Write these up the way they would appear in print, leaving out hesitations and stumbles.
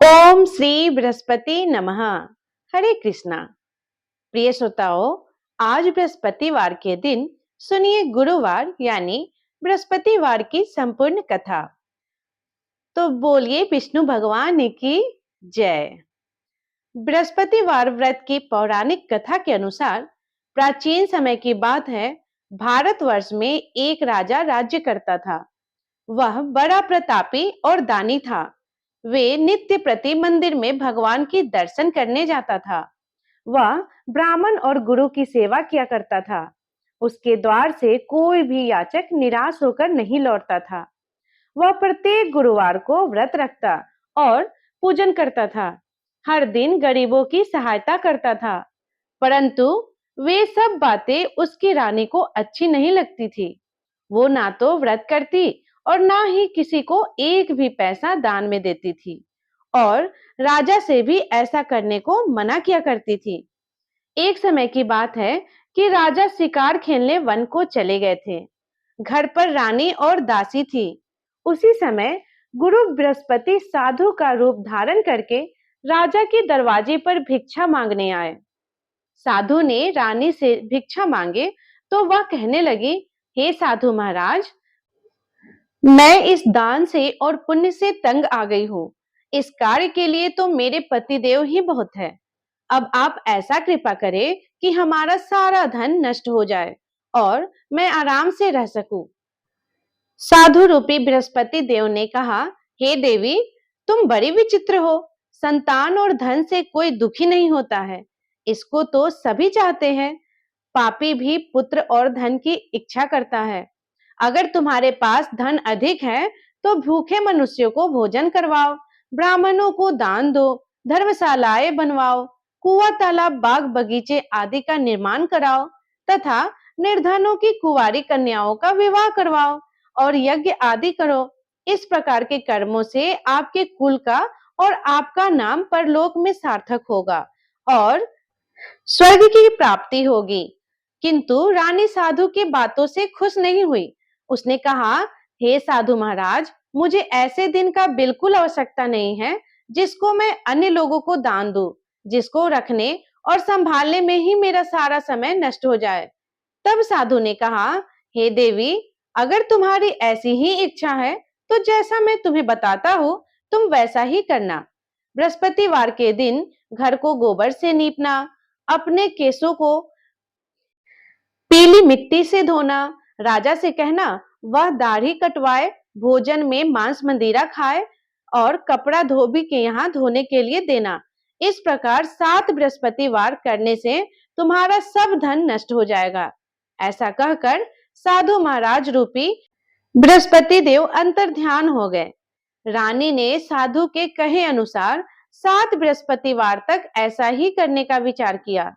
ओम श्री बृहस्पति नमः। हरे कृष्णा। प्रिय श्रोताओं, आज बृहस्पतिवार के दिन सुनिए गुरुवार यानी बृहस्पतिवार की संपूर्ण कथा। तो बोलिए विष्णु भगवान की जय। बृहस्पतिवार व्रत की पौराणिक कथा के अनुसार प्राचीन समय की बात है। भारतवर्ष में एक राजा राज्य करता था। वह बड़ा प्रतापी और दानी था। वे नित्य प्रति मंदिर में भगवान की दर्शन करने जाता था। वह ब्राह्मण और गुरु की सेवा किया करता था। उसके द्वार से कोई भी याचक निराश होकर नहीं लौटता था। वह प्रत्येक गुरुवार को व्रत रखता और पूजन करता था। हर दिन गरीबों की सहायता करता था। परंतु वे सब बातें उसकी रानी को अच्छी नहीं लगती थी। वो ना तो व्रत करती और ना ही किसी को एक भी पैसा दान में देती थी, और राजा से भी ऐसा करने को मना किया करती थी। एक समय की बात है कि राजा शिकार खेलने वन को चले गए थे। घर पर रानी और दासी थी। उसी समय गुरु बृहस्पति साधु का रूप धारण करके राजा के दरवाजे पर भिक्षा मांगने आए। साधु ने रानी से भिक्षा मांगे तो वह कहने लगी, हे साधु महाराज, मैं इस दान से और पुण्य से तंग आ गई हूँ। इस कार्य के लिए तो मेरे पतिदेव ही बहुत है। अब आप ऐसा कृपा करें कि हमारा सारा धन नष्ट हो जाए और मैं आराम से रह सकूं। साधु रूपी बृहस्पति देव ने कहा, हे देवी, तुम बड़ी विचित्र हो। संतान और धन से कोई दुखी नहीं होता है। इसको तो सभी चाहते हैं। पापी भी पुत्र और धन की इच्छा करता है। अगर तुम्हारे पास धन अधिक है तो भूखे मनुष्यों को भोजन करवाओ, ब्राह्मणों को दान दो, धर्मशालाएं बनवाओ, कुआं तालाब बाग बगीचे आदि का निर्माण कराओ तथा निर्धनों की कुंवारी कन्याओं का विवाह करवाओ और यज्ञ आदि करो। इस प्रकार के कर्मों से आपके कुल का और आपका नाम परलोक में सार्थक होगा और स्वर्ग की प्राप्ति होगी। किंतु रानी साधु की बातों से खुश नहीं हुई। उसने कहा, हे साधु महाराज, मुझे ऐसे दिन का बिल्कुल आवश्यकता नहीं है जिसको मैं अन्य लोगों को दान दूं, जिसको रखने और संभालने में ही मेरा सारा समय नष्ट हो जाए। तब साधु ने कहा, हे देवी, अगर तुम्हारी ऐसी ही इच्छा है तो जैसा मैं तुम्हें बताता हूँ तुम वैसा ही करना। बृहस्पतिवार के दिन घर को गोबर से नीपना, अपने केसों को पीली मिट्टी से धोना, राजा से कहना वह दाढ़ी कटवाए, भोजन में मांस मंदिरा खाए और कपड़ा धोबी के यहाँ धोने के लिए देना। इस प्रकार 7 बृहस्पतिवार करने से तुम्हारा सब धन नष्ट हो जाएगा। ऐसा कहकर साधु महाराज रूपी बृहस्पति देव अंतर ध्यान हो गए। रानी ने साधु के कहे अनुसार 7 बृहस्पतिवार तक ऐसा ही करने का विचार किया।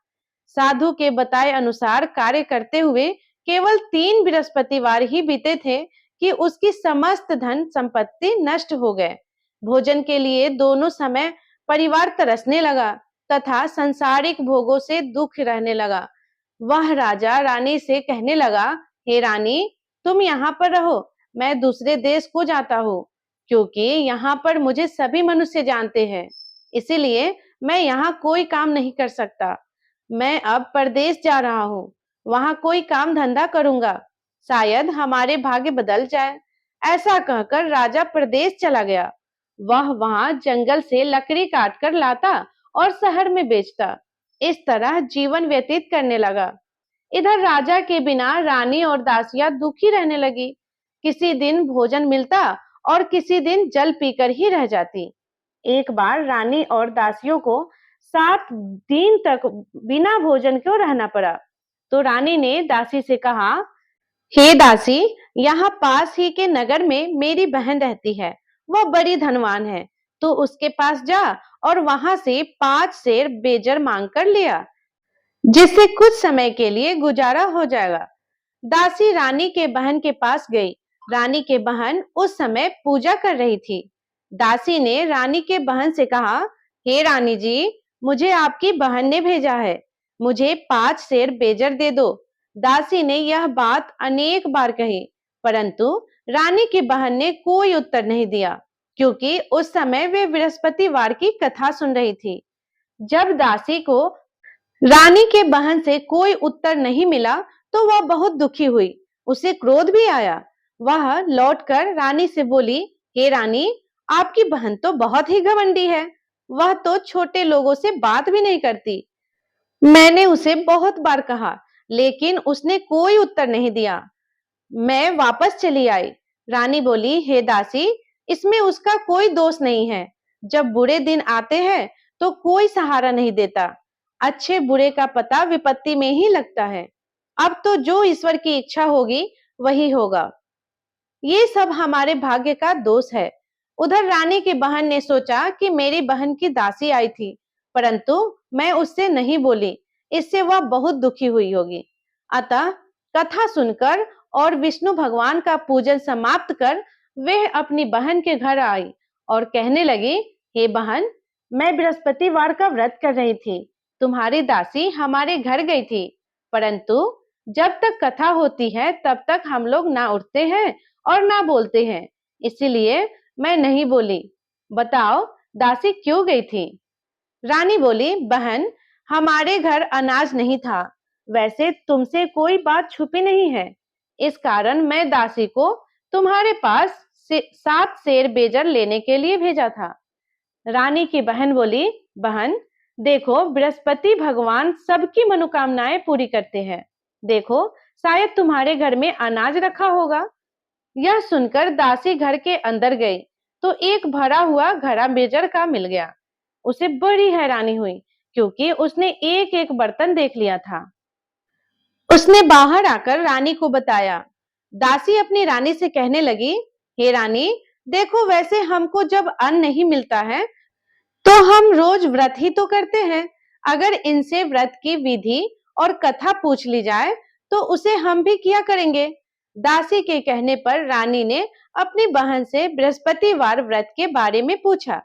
साधु के बताए अनुसार कार्य करते हुए केवल 3 बृहस्पतिवार ही बीते थे कि उसकी समस्त धन संपत्ति नष्ट हो गए। भोजन के लिए दोनों समय परिवार तरसने लगा तथा संसारिक भोगों से दुख रहने लगा। वह राजा रानी से कहने लगा, हे रानी, तुम यहाँ पर रहो, मैं दूसरे देश को जाता हूँ, क्योंकि यहाँ पर मुझे सभी मनुष्य जानते हैं। इसीलिए मैं यहाँ कोई काम नहीं कर सकता। मैं अब परदेश जा रहा हूँ, वहां कोई काम धंधा करूंगा, शायद हमारे भाग्य बदल जाए। ऐसा कहकर राजा प्रदेश चला गया। वह वहां जंगल से लकड़ी काट कर लाता और शहर में बेचता। इस तरह जीवन व्यतीत करने लगा। इधर राजा के बिना रानी और दासियां दुखी रहने लगी। किसी दिन भोजन मिलता और किसी दिन जल पीकर ही रह जाती। एक बार रानी और दासियों को 7 दिन तक बिना भोजन क्यों रहना पड़ा। तो रानी ने दासी से कहा, हे दासी, यहाँ पास ही के नगर में मेरी बहन रहती है। वह बड़ी धनवान है। तो उसके पास जा और वहां से 5 सेर बेजर मांग कर लिया, जिससे कुछ समय के लिए गुजारा हो जाएगा। दासी रानी के बहन के पास गई। रानी के बहन उस समय पूजा कर रही थी। दासी ने रानी के बहन से कहा, हे रानी जी, मुझे आपकी बहन ने भेजा है, मुझे 5 सेर बेजर दे दो। दासी ने यह बात अनेक बार कही, परंतु रानी की बहन ने कोई उत्तर नहीं दिया। क्योंकि उस समय वे बृहस्पतिवार की कथा सुन रही थी। जब दासी को रानी के बहन से कोई उत्तर नहीं मिला तो वह बहुत दुखी हुई। उसे क्रोध भी आया। वह लौटकर रानी से बोली, हे रानी, आपकी बहन तो बहुत ही घमंडी है। वह तो छोटे लोगों से बात भी नहीं करती। मैंने उसे बहुत बार कहा, लेकिन उसने कोई उत्तर नहीं दिया। मैं वापस चली आई। रानी बोली, हे दासी, इसमें उसका कोई दोष नहीं है। जब बुरे दिन आते हैं तो कोई सहारा नहीं देता। अच्छे बुरे का पता विपत्ति में ही लगता है। अब तो जो ईश्वर की इच्छा होगी वही होगा। ये सब हमारे भाग्य का दोष है। उधर रानी की बहन ने सोचा कि मेरी बहन की दासी आई थी, परंतु मैं उससे नहीं बोली। इससे वह बहुत दुखी हुई होगी। अतः कथा सुनकर और विष्णु भगवान का पूजन समाप्त कर वह अपनी बहन के घर आई और कहने लगी, हे बहन, मैं बृहस्पतिवार का व्रत कर रही थी। तुम्हारी दासी हमारे घर गई थी, परंतु जब तक कथा होती है तब तक हम लोग ना उठते हैं और ना बोलते हैं, इसीलिए मैं नहीं बोली। बताओ, दासी क्यों गई थी? रानी बोली, बहन, हमारे घर अनाज नहीं था। वैसे तुमसे कोई बात छुपी नहीं है। इस कारण मैं दासी को तुम्हारे पास 7 सेर बेजर लेने के लिए भेजा था। रानी की बहन बोली, बहन, देखो, बृहस्पति भगवान सबकी मनोकामनाएं पूरी करते हैं। देखो, शायद तुम्हारे घर में अनाज रखा होगा। यह सुनकर दासी घर के अंदर गई तो एक भरा हुआ घड़ा बेजर का मिल गया। उसे बड़ी हैरानी हुई, क्योंकि उसने एक एक बर्तन देख लिया था। उसने बाहर आकर रानी को बताया। दासी अपनी रानी से कहने लगी, हे रानी, देखो, वैसे हमको जब अन्न नहीं मिलता है तो हम रोज व्रत ही तो करते हैं। अगर इनसे व्रत की विधि और कथा पूछ ली जाए तो उसे हम भी किया करेंगे। दासी के कहने पर रानी ने अपनी बहन से बृहस्पतिवार व्रत के बारे में पूछा।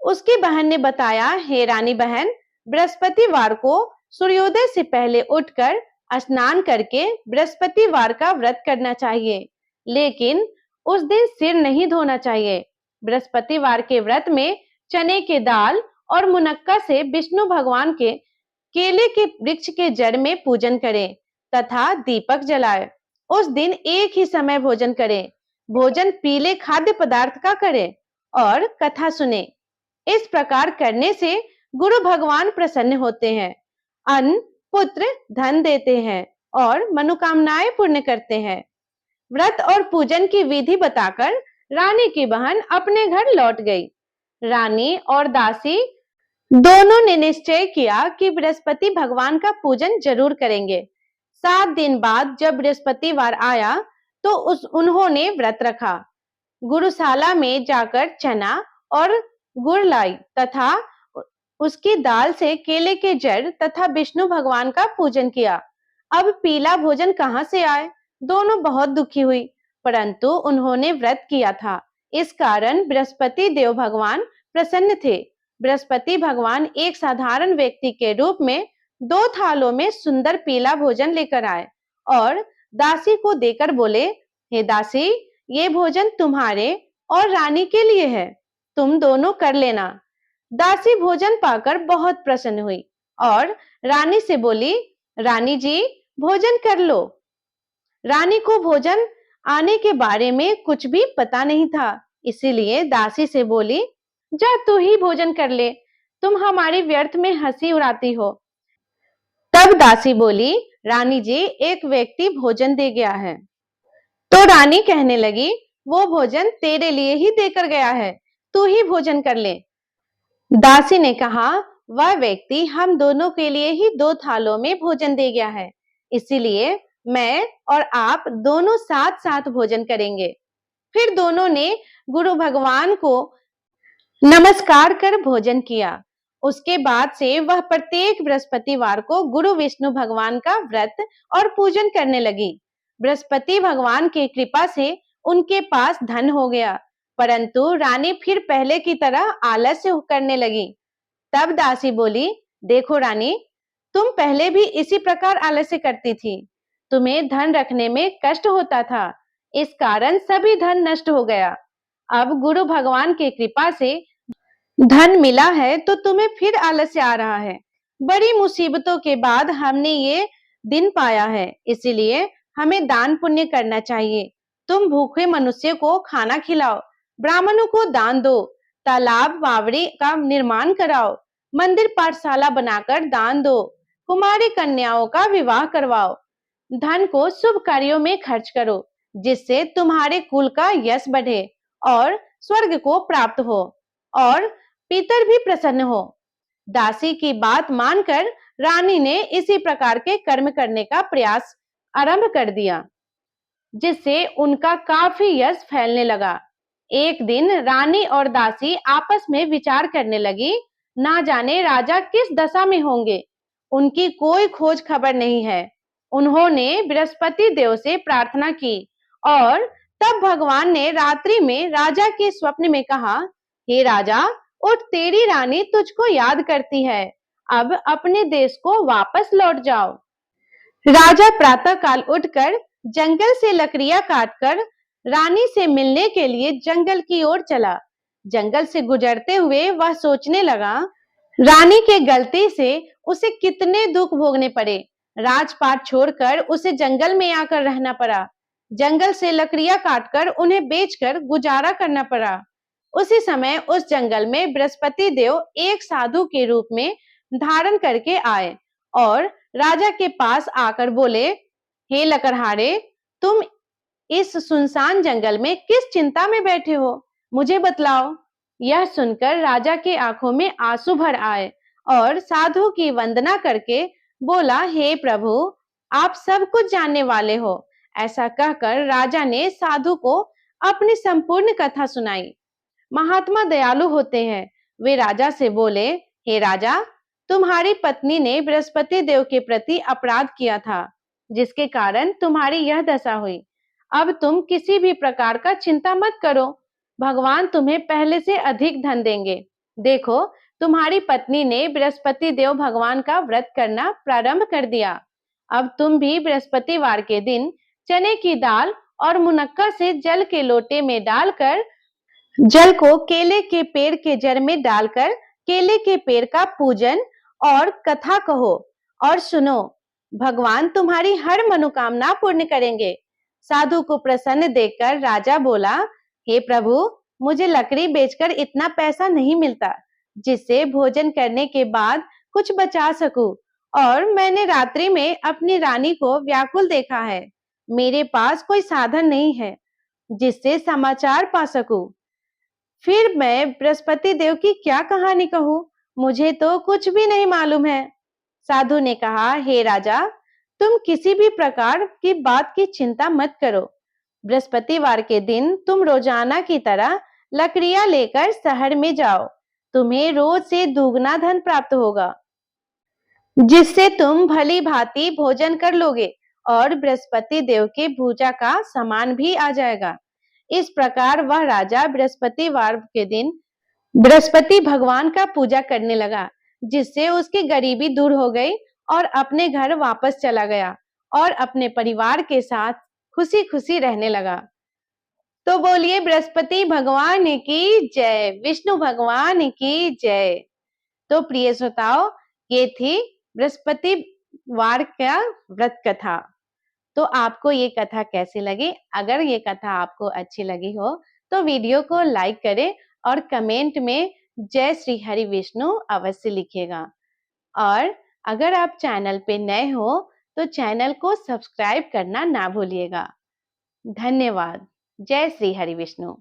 उसकी बहन ने बताया, हे रानी बहन, बृहस्पतिवार को सूर्योदय से पहले उठकर स्नान करके बृहस्पतिवार का व्रत करना चाहिए, लेकिन उस दिन सिर नहीं धोना चाहिए। बृहस्पतिवार के व्रत में चने के दाल और मुनक्का से विष्णु भगवान के केले के वृक्ष के जड़ में पूजन करें तथा दीपक जलाएं। उस दिन एक ही समय भोजन करें। भोजन पीले खाद्य पदार्थ का करें और कथा सुने। इस प्रकार करने से गुरु भगवान प्रसन्न होते हैं, अन्न, पुत्र, धन देते हैं और मनोकामनाएं पूर्ण करते हैं। व्रत और पूजन की विधि बताकर रानी की बहन अपने घर लौट गई। रानी और दासी दोनों ने निश्चय किया कि बृहस्पति भगवान का पूजन जरूर करेंगे। 7 दिन बाद जब बृहस्पतिवार आया तो उन्होंने व्रत रखा। गुरुशाला में जाकर चना और गुड़ लाई तथा उसकी दाल से केले के जड़ तथा विष्णु भगवान का पूजन किया। अब पीला भोजन कहां से आए? दोनों बहुत दुखी हुई, परंतु उन्होंने व्रत किया था, इस कारण बृहस्पति देव भगवान प्रसन्न थे। बृहस्पति भगवान एक साधारण व्यक्ति के रूप में 2 थालों में सुंदर पीला भोजन लेकर आए और दासी को देकर बोले, हे दासी, ये भोजन तुम्हारे और रानी के लिए है, तुम दोनों कर लेना। दासी भोजन पाकर बहुत प्रसन्न हुई और रानी से बोली, रानी जी, भोजन कर लो। रानी को भोजन आने के बारे में कुछ भी पता नहीं था, इसीलिए दासी से बोली, जा तू ही भोजन कर ले, तुम हमारी व्यर्थ में हंसी उड़ाती हो। तब दासी बोली, रानी जी, एक व्यक्ति भोजन दे गया है। तो रानी कहने लगी, वो भोजन तेरे लिए ही देकर गया है, तू ही भोजन कर ले। दासी ने कहा, वह व्यक्ति हम दोनों के लिए ही 2 थालों में भोजन दे गया है, इसीलिए मैं और आप दोनों साथ साथ भोजन करेंगे। फिर दोनों ने गुरु भगवान को नमस्कार कर भोजन किया। उसके बाद से वह प्रत्येक बृहस्पतिवार को गुरु विष्णु भगवान का व्रत और पूजन करने लगी। बृहस्पति भगवान की कृपा से उनके पास धन हो गया, परंतु रानी फिर पहले की तरह आलस्य करने लगी। तब दासी बोली, देखो रानी, तुम पहले भी इसी प्रकार आलस्य करती थी। तुम्हें धन रखने में कष्ट होता था, इस कारण सभी धन नष्ट हो गया। अब गुरु भगवान की कृपा से धन मिला है तो तुम्हें फिर आलस्य आ रहा है। बड़ी मुसीबतों के बाद हमने ये दिन पाया है, इसीलिए हमें दान पुण्य करना चाहिए। तुम भूखे मनुष्य को खाना खिलाओ, ब्राह्मणों को दान दो, तालाब बावड़ी का निर्माण कराओ, मंदिर पाठशाला बनाकर दान दो, कुमारी कन्याओं का विवाह करवाओ। धन को शुभ कार्यों में खर्च करो, जिससे तुम्हारे कुल का यश बढ़े और स्वर्ग को प्राप्त हो और पितर भी प्रसन्न हो। दासी की बात मानकर रानी ने इसी प्रकार के कर्म करने का प्रयास आरंभ कर दिया, जिससे उनका काफी यश फैलने लगा। एक दिन रानी और दासी आपस में विचार करने लगी, ना जाने राजा किस दशा में होंगे, उनकी कोई खोज खबर नहीं है। उन्होंने बृहस्पति देव से प्रार्थना की और तब भगवान ने रात्रि में राजा के स्वप्न में कहा, हे राजा, उठ, तेरी रानी तुझको याद करती है, अब अपने देश को वापस लौट जाओ। राजा प्रातः काल उठकर जंगल से लकड़ियां काटकर रानी से मिलने के लिए जंगल की ओर चला। जंगल से गुजरते हुए वह सोचने लगा, रानी के गलती से उसे कितने दुख भोगने पड़े। राजपाट छोड़कर उसे जंगल में आकर रहना पड़ा। जंगल से लकड़ियां काटकर उन्हें बेचकर गुजारा करना पड़ा। उसी समय उस जंगल में बृहस्पति देव एक साधु के रूप में धारण करके आए और राजा के पास आकर बोले, हे लकड़हारे, तुम इस सुनसान जंगल में किस चिंता में बैठे हो, मुझे बतलाओ। यह सुनकर राजा के आंखों में आंसू भर आए और साधु की वंदना करके बोला, हे प्रभु, आप सब कुछ जानने वाले हो। ऐसा कहकर राजा ने साधु को अपनी संपूर्ण कथा सुनाई। महात्मा दयालु होते हैं। वे राजा से बोले, हे राजा, तुम्हारी पत्नी ने बृहस्पति देव के प्रति अपराध किया था, जिसके कारण तुम्हारी यह दशा हुई। अब तुम किसी भी प्रकार का चिंता मत करो, भगवान तुम्हें पहले से अधिक धन देंगे। देखो, तुम्हारी पत्नी ने बृहस्पति देव भगवान का व्रत करना प्रारंभ कर दिया। अब तुम भी बृहस्पतिवार के दिन चने की दाल और मुनक्का से जल के लोटे में डालकर जल को केले के पेड़ के जड़ में डालकर केले के पेड़ का पूजन और कथा कहो और सुनो, भगवान तुम्हारी हर मनोकामना पूर्ण करेंगे। साधु को प्रसन्न देखकर राजा बोला, हे प्रभु, मुझे लकड़ी बेचकर इतना पैसा नहीं मिलता जिससे भोजन करने के बाद कुछ बचा सकूं, और मैंने रात्रि में अपनी रानी को व्याकुल देखा है। मेरे पास कोई साधन नहीं है जिससे समाचार पा सकूं। फिर मैं बृहस्पति देव की क्या कहानी कहूं, मुझे तो कुछ भी नहीं मालूम है। साधु ने कहा, हे राजा, तुम किसी भी प्रकार की बात की चिंता मत करो। बृहस्पतिवार के दिन तुम रोजाना की तरह लकड़ियां लेकर शहर में जाओ। तुम्हें रोज से दुगना धन प्राप्त होगा, जिससे तुम भली भांति भोजन कर लोगे और बृहस्पति देव के पूजा का सामान भी आ जाएगा। इस प्रकार वह राजा बृहस्पतिवार के दिन बृहस्पति भगवान का पूजा करने लगा, जिससे उसकी गरीबी दूर हो गई और अपने घर वापस चला गया और अपने परिवार के साथ खुशी खुशी रहने लगा। तो बोलिए बृहस्पति भगवान की जय, विष्णु भगवान की जय। तो प्रिय श्रोताओ, ये थी बृहस्पतिवार का व्रत कथा। तो आपको ये कथा कैसी लगी? अगर ये कथा आपको अच्छी लगी हो तो वीडियो को लाइक करें और कमेंट में जय श्री हरि विष्णु अवश्य लिखिएगा। और अगर आप चैनल पे नए हो तो चैनल को सब्सक्राइब करना ना भूलिएगा। धन्यवाद। जय श्री हरि विष्णु।